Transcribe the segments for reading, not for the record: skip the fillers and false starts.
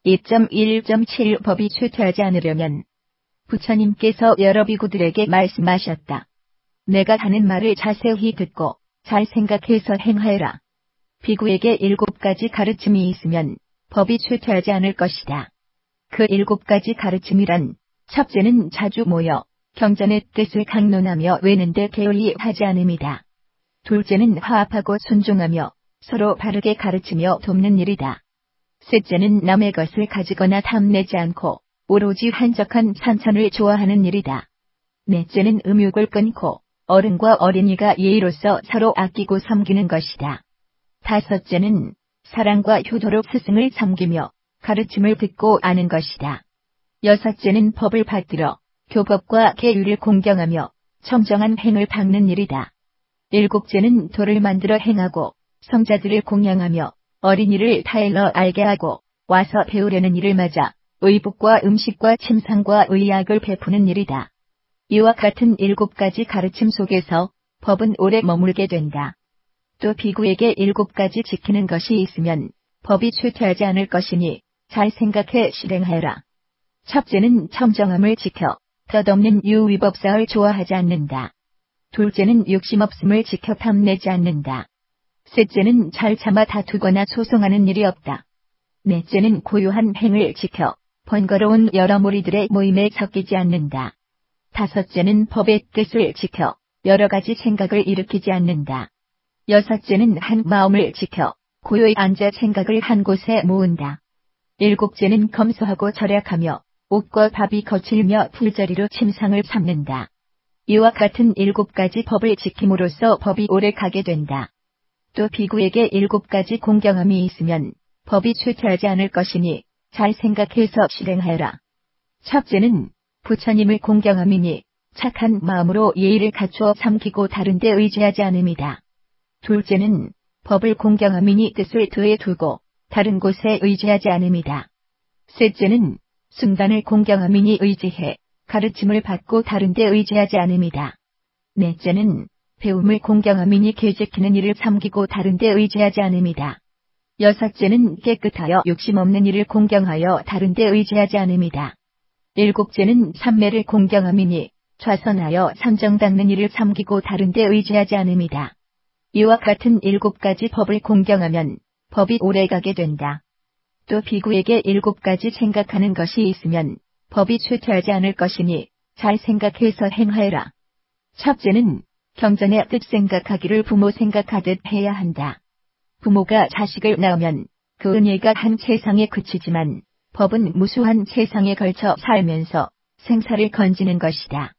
2.1.7 법이 쇠퇴하지 않으려면 부처님께서 여러 비구들에게 말씀하셨다. 내가 하는 말을 자세히 듣고 잘 생각해서 행하여라. 비구에게 7가지 가르침이 있으면 법이 쇠퇴하지 않을 것이다. 그 7가지 가르침이란 첫째는 자주 모여 경전의 뜻을 강론하며 외는데 게을리 하지 않음이다. 둘째는 화합하고 존중하며 서로 바르게 가르치며 돕는 일이다. 셋째는 남의 것을 가지거나 탐내지 않고 오로지 한적한 산천을 좋아하는 일이다. 넷째는 음욕을 끊고 어른과 어린이가 예의로서 서로 아끼고 섬기는 것이다. 다섯째는 사랑과 효도로 스승을 섬기며 가르침을 듣고 아는 것이다. 여섯째는 법을 받들어 교법과 계율을 공경하며 청정한 행을 닦는 일이다. 일곱째는 도를 만들어 행하고 성자들을 공양하며 어린이를 타일러 알게 하고 와서 배우려는 일을 맞아 의복과 음식과 침상과 의약을 베푸는 일이다. 이와 같은 7가지 가르침 속에서 법은 오래 머물게 된다. 또 비구에게 7가지 지키는 것이 있으면 법이 쇠퇴하지 않을 것이니 잘 생각해 실행하여라. 첫째는 청정함을 지켜 덧없는 유위법사를 좋아하지 않는다. 둘째는 욕심없음을 지켜 탐내지 않는다. 셋째는 잘 참아 다투거나 소송하는 일이 없다. 넷째는 고요한 행을 지켜 번거로운 여러 무리들의 모임에 섞이지 않는다. 다섯째는 법의 뜻을 지켜 여러 가지 생각을 일으키지 않는다. 여섯째는 한 마음을 지켜 고요히 앉아 생각을 한 곳에 모은다. 일곱째는 검소하고 절약하며 옷과 밥이 거칠며 풀자리로 침상을 삼는다. 이와 같은 7가지 법을 지킴으로써 법이 오래 가게 된다. 또 비구에게 7가지 공경함이 있으면 법이 쇠퇴하지 않을 것이니 잘 생각해서 실행하여라. 첫째는 부처님을 공경함이니 착한 마음으로 예의를 갖추어 삼키고 다른 데 의지하지 않음이다. 둘째는 법을 공경함이니 뜻을 드에 두고 다른 곳에 의지하지 않음이다. 셋째는 승단을 공경함이니 의지해 가르침을 받고 다른 데 의지하지 않음이다. 넷째는 배움을 공경함이니 계지키는 일을 섬기고 다른 데 의지하지 않음이다. 여섯째는 깨끗하여 욕심 없는 일을 공경하여 다른 데 의지하지 않음이다. 일곱째는 삼매를 공경함이니 좌선하여 선정 닦는 일을 섬기고 다른 데 의지하지 않음이다. 이와 같은 7가지 법을 공경하면 법이 오래가게 된다. 또 비구에게 7가지 생각하는 것이 있으면 법이 쇠퇴하지 않을 것이니 잘 생각해서 행하여라. 첫째는 경전의 뜻 생각하기를 부모 생각하듯 해야 한다. 부모가 자식을 낳으면 그 은혜가 한 세상에 그치지만 법은 무수한 세상에 걸쳐 살면서 생사를 건지는 것이다.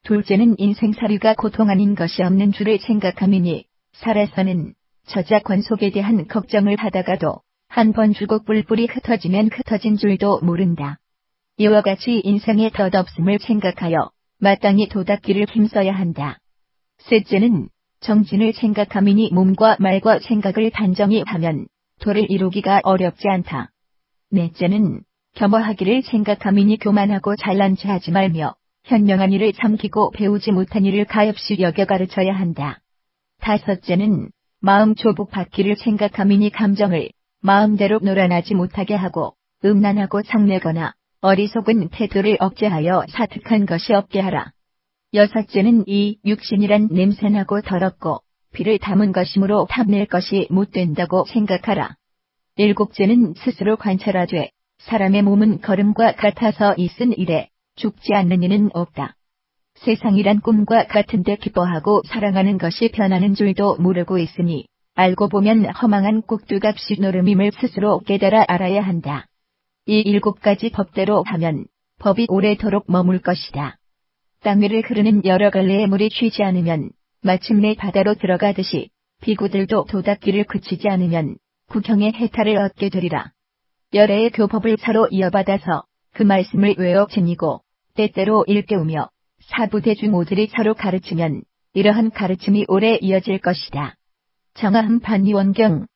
둘째는 인생살이가 고통 아닌 것이 없는 줄을 생각함이니 살아서는 저자 권속에 대한 걱정을 하다가도 한 번 주고 뿔뿔이 흩어지면 흩어진 줄도 모른다. 이와 같이 인생의 덧없음을 생각하여 마땅히 도닦기를 힘써야 한다. 셋째는 정진을 생각함이니 몸과 말과 생각을 단정히 하면 도를 이루기가 어렵지 않다. 넷째는 겸허하기를 생각함이니 교만하고 잘난 체 하지 말며 현명한 일을 삼키고 배우지 못한 일을 가엾이 여겨 가르쳐야 한다. 다섯째는 마음 조복 받기를 생각함이니 감정을 마음대로 놀아나지 못하게 하고 음란하고 상내거나 어리석은 태도를 억제하여 사특한 것이 없게 하라. 여섯째는 이 육신이란 냄새나고 더럽고 피를 담은 것이므로 탐낼 것이 못된다고 생각하라. 일곱째는 스스로 관찰하되 사람의 몸은 걸음과 같아서 있은 이래 죽지 않는 이는 없다. 세상이란 꿈과 같은데 기뻐하고 사랑하는 것이 변하는 줄도 모르고 있으니 알고 보면 허망한 꼭두각시 노름임을 스스로 깨달아 알아야 한다. 이 7가지 법대로 하면 법이 오래도록 머물 것이다. 땅 위를 흐르는 여러 갈래의 물이 쉬지 않으면 마침내 바다로 들어가듯이 비구들도 도닦기를 그치지 않으면 국형의 해탈을 얻게 되리라. 열애의 교법을 서로 이어받아서 그 말씀을 외워 지니고 때때로 일깨우며 사부대중오들이 서로 가르치면 이러한 가르침이 오래 이어질 것이다. 정화흠 판이원경